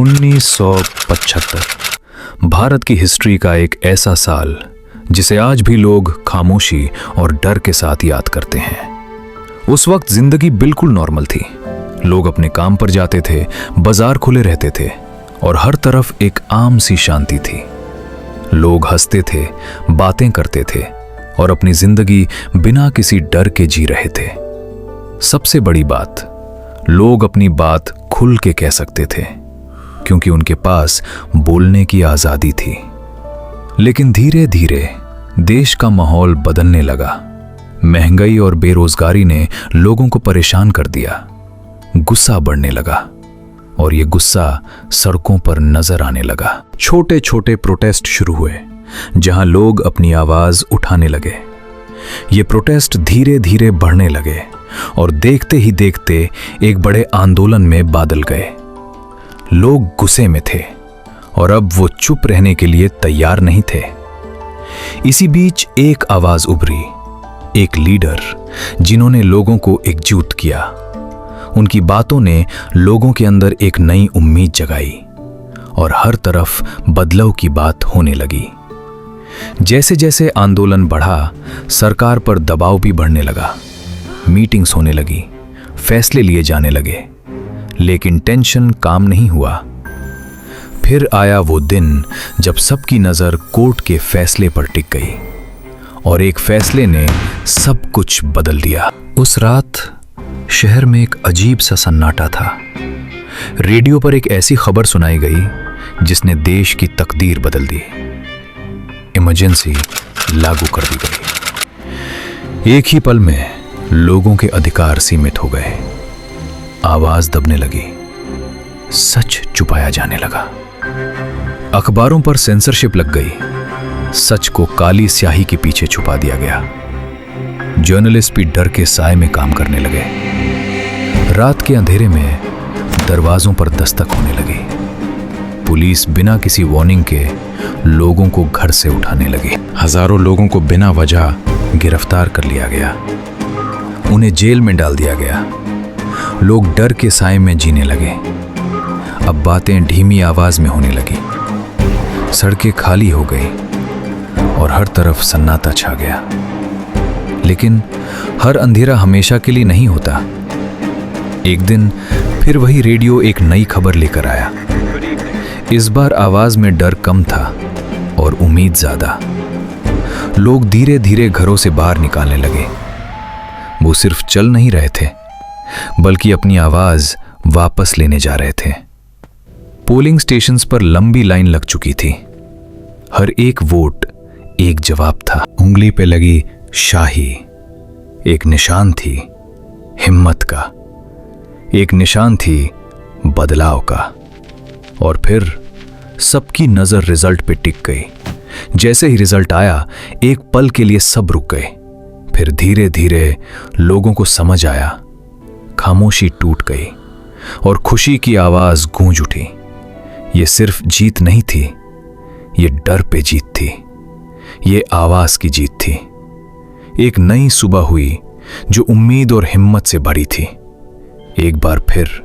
1975 भारत की हिस्ट्री का एक ऐसा साल जिसे आज भी लोग खामोशी और डर के साथ याद करते हैं। उस वक्त जिंदगी बिल्कुल नॉर्मल थी। लोग अपने काम पर जाते थे, बाजार खुले रहते थे और हर तरफ एक आम सी शांति थी। लोग हंसते थे, बातें करते थे और अपनी जिंदगी बिना किसी डर के जी रहे थे। सबसे बड़ी बात, लोग अपनी बात खुल के कह सकते थे क्योंकि उनके पास बोलने की आजादी थी। लेकिन धीरे धीरे देश का माहौल बदलने लगा। महंगाई और बेरोजगारी ने लोगों को परेशान कर दिया। गुस्सा बढ़ने लगा और ये गुस्सा सड़कों पर नजर आने लगा। छोटे छोटे प्रोटेस्ट शुरू हुए जहां लोग अपनी आवाज उठाने लगे। ये प्रोटेस्ट धीरे धीरे बढ़ने लगे और देखते ही देखते एक बड़े आंदोलन में बादल गए। लोग गुस्से में थे और अब वो चुप रहने के लिए तैयार नहीं थे। इसी बीच एक आवाज उभरी, एक लीडर जिन्होंने लोगों को एकजुट किया। उनकी बातों ने लोगों के अंदर एक नई उम्मीद जगाई और हर तरफ बदलाव की बात होने लगी। जैसे जैसे आंदोलन बढ़ा, सरकार पर दबाव भी बढ़ने लगा। मीटिंग्स होने लगी, फैसले लिए जाने लगे, लेकिन टेंशन काम नहीं हुआ। फिर आया वो दिन जब सबकी नजर कोर्ट के फैसले पर टिक गई और एक फैसले ने सब कुछ बदल दिया। उस रात शहर में एक अजीब सा सन्नाटा था। रेडियो पर एक ऐसी खबर सुनाई गई जिसने देश की तकदीर बदल दी। इमरजेंसी लागू कर दी गई। एक ही पल में लोगों के अधिकार सीमित हो गए। आवाज दबने लगी, सच छुपाया जाने लगा। अखबारों पर सेंसरशिप लग गई, सच को काली स्याही के पीछे छुपा दिया गया। जर्नलिस्ट भी डर के साए में काम करने लगे। रात के अंधेरे में दरवाजों पर दस्तक होने लगी। पुलिस बिना किसी वार्निंग के लोगों को घर से उठाने लगी। हजारों लोगों को बिना वजह गिरफ्तार कर लिया गया। उन्हें जेल में डाल दिया गया। लोग डर के साए में जीने लगे। अब बातें धीमी आवाज में होने लगी। सड़कें खाली हो गई और हर तरफ सन्नाटा छा गया। लेकिन हर अंधेरा हमेशा के लिए नहीं होता। एक दिन फिर वही रेडियो एक नई खबर लेकर आया। इस बार आवाज में डर कम था और उम्मीद ज्यादा। लोग धीरे धीरे घरों से बाहर निकालने लगे। वो सिर्फ चल नहीं रहे थे, बल्कि अपनी आवाज वापस लेने जा रहे थे। पोलिंग स्टेशंस पर लंबी लाइन लग चुकी थी। हर एक वोट एक जवाब था। उंगली पे लगी शाही एक निशान थी हिम्मत का, एक निशान थी बदलाव का। और फिर सबकी नजर रिजल्ट पे टिक गई। जैसे ही रिजल्ट आया, एक पल के लिए सब रुक गए। फिर धीरे धीरे लोगों को समझ आया, खामोशी टूट गई और खुशी की आवाज गूंज उठी। ये सिर्फ जीत नहीं थी, ये डर पे जीत थी, ये आवाज की जीत थी। एक नई सुबह हुई जो उम्मीद और हिम्मत से भरी थी। एक बार फिर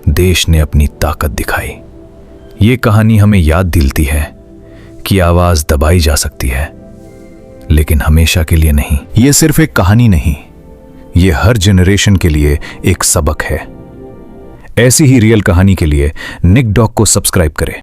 देश ने अपनी ताकत दिखाई। ये कहानी हमें याद दिलाती है कि आवाज दबाई जा सकती है, लेकिन हमेशा के लिए नहीं। ये सिर्फ एक कहानी नहीं, ये हर जनरेशन के लिए एक सबक है। ऐसी ही रियल कहानी के लिए निक डॉग को सब्सक्राइब करें।